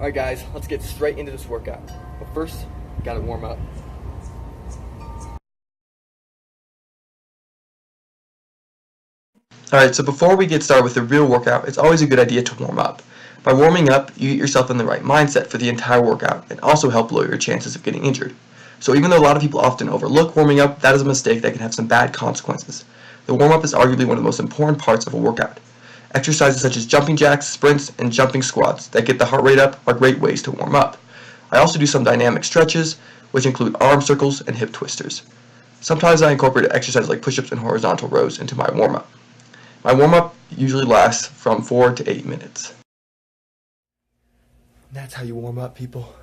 Alright guys, let's get straight into this workout. But first, gotta warm up. Alright, so before we get started with the real workout, it's always a good idea to warm up. By warming up, you get yourself in the right mindset for the entire workout and also help lower your chances of getting injured. So even though a lot of people often overlook warming up, that is a mistake that can have some bad consequences. The warm-up is arguably one of the most important parts of a workout. Exercises such as jumping jacks, sprints, and jumping squats that get the heart rate up are great ways to warm up. I also do some dynamic stretches, which include arm circles and hip twisters. Sometimes I incorporate exercises like push-ups and horizontal rows into my warm-up. My warm-up usually lasts from 4 to 8 minutes. That's how you warm up, people.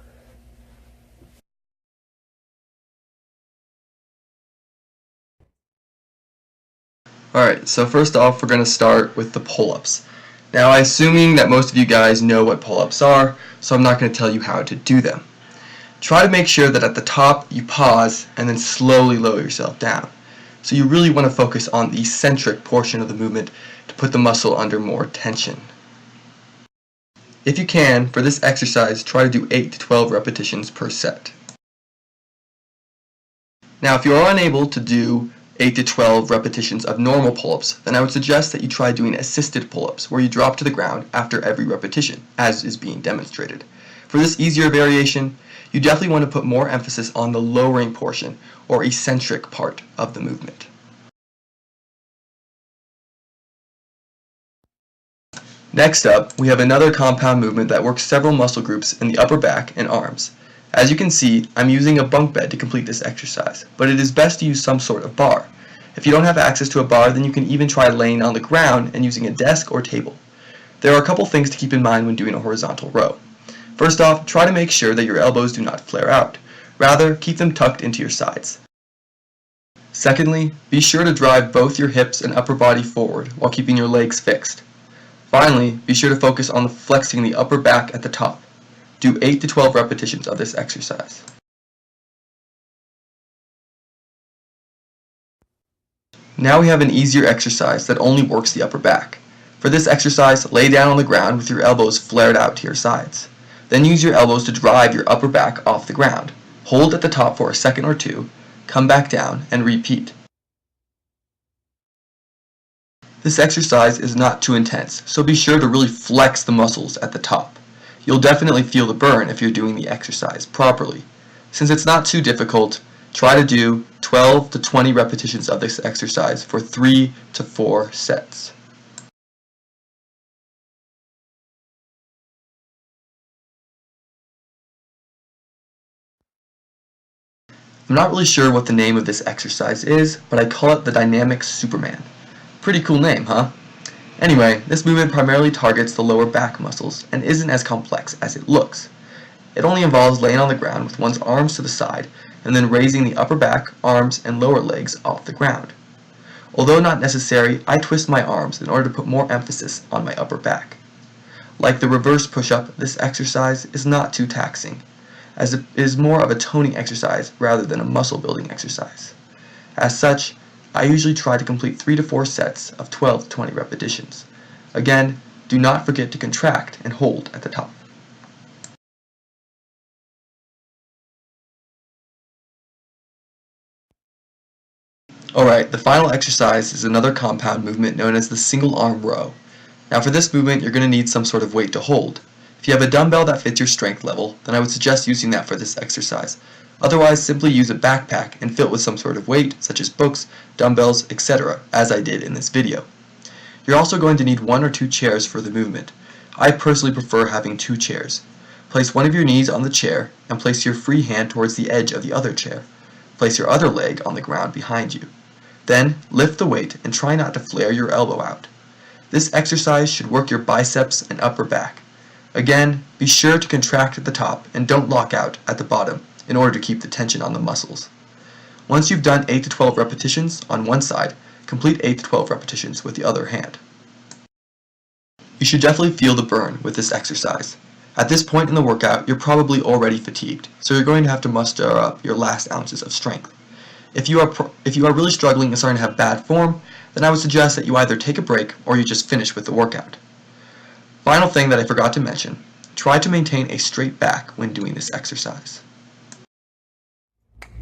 Alright, so first off, we're going to start with the pull-ups. Now, I'm assuming that most of you guys know what pull-ups are, so I'm not going to tell you how to do them. Try to make sure that at the top you pause and then slowly lower yourself down. So you really want to focus on the eccentric portion of the movement to put the muscle under more tension. If you can, for this exercise, try to do 8 to 12 repetitions per set. Now, if you are unable to do 8 to 12 repetitions of normal pull-ups, then I would suggest that you try doing assisted pull-ups, where you drop to the ground after every repetition, as is being demonstrated. For this easier variation, you definitely want to put more emphasis on the lowering portion, or eccentric part of the movement. Next up, we have another compound movement that works several muscle groups in the upper back and arms. As you can see, I'm using a bunk bed to complete this exercise, but it is best to use some sort of bar. If you don't have access to a bar, then you can even try laying on the ground and using a desk or table. There are a couple things to keep in mind when doing a horizontal row. First off, try to make sure that your elbows do not flare out. Rather, keep them tucked into your sides. Secondly, be sure to drive both your hips and upper body forward while keeping your legs fixed. Finally, be sure to focus on flexing the upper back at the top. Do 8 to 12 repetitions of this exercise. Now we have an easier exercise that only works the upper back. For this exercise, lay down on the ground with your elbows flared out to your sides. Then use your elbows to drive your upper back off the ground. Hold at the top for a second or two, come back down, and repeat. This exercise is not too intense, so be sure to really flex the muscles at the top. You'll definitely feel the burn if you're doing the exercise properly. Since it's not too difficult, try to do 12 to 20 repetitions of this exercise for 3 to 4 sets. I'm not really sure what the name of this exercise is, but I call it the Dynamic Superman. Pretty cool name, huh? Anyway, this movement primarily targets the lower back muscles and isn't as complex as it looks. It only involves laying on the ground with one's arms to the side and then raising the upper back, arms, and lower legs off the ground. Although not necessary, I twist my arms in order to put more emphasis on my upper back. Like the reverse push-up, this exercise is not too taxing, as it is more of a toning exercise rather than a muscle building exercise. As such, I usually try to complete 3 to 4 sets of 12 to 20 repetitions. Again, do not forget to contract and hold at the top. Alright, the final exercise is another compound movement known as the single arm row. Now for this movement, you're going to need some sort of weight to hold. If you have a dumbbell that fits your strength level, then I would suggest using that for this exercise. Otherwise, simply use a backpack and fill it with some sort of weight, such as books, dumbbells, etc., as I did in this video. You're also going to need 1 or 2 chairs for the movement. I personally prefer having 2 chairs. Place one of your knees on the chair and place your free hand towards the edge of the other chair. Place your other leg on the ground behind you. Then, lift the weight and try not to flare your elbow out. This exercise should work your biceps and upper back. Again, be sure to contract at the top and don't lock out at the bottom in order to keep the tension on the muscles. Once you've done 8 to 12 repetitions on one side, complete 8 to 12 repetitions with the other hand. You should definitely feel the burn with this exercise. At this point in the workout, you're probably already fatigued, so you're going to have to muster up your last ounces of strength. If you are really struggling and starting to have bad form, then I would suggest that you either take a break or you just finish with the workout. Final thing that I forgot to mention, Try to maintain a straight back when doing this exercise.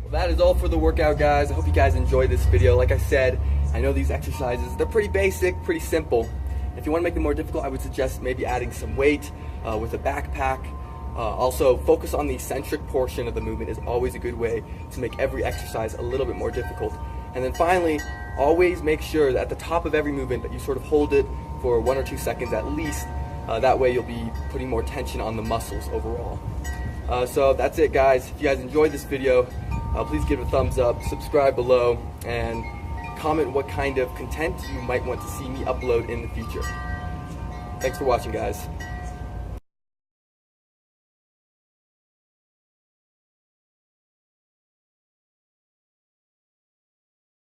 Well, that is all for the workout, guys. I hope you guys enjoyed this video. Like I said, I know these exercises, they're pretty basic, pretty simple. If you want to make them more difficult, I would suggest maybe adding some weight with a backpack. Also, focus on the eccentric portion of the movement is always a good way to make every exercise a little bit more difficult. And then finally, always make sure that at the top of every movement that you sort of hold it for 1 or 2 seconds at least. That way you'll be putting more tension on the muscles overall. So that's it, guys. If you guys enjoyed this video, please give it a thumbs up, subscribe below, and comment what kind of content you might want to see me upload in the future. Thanks for watching, guys.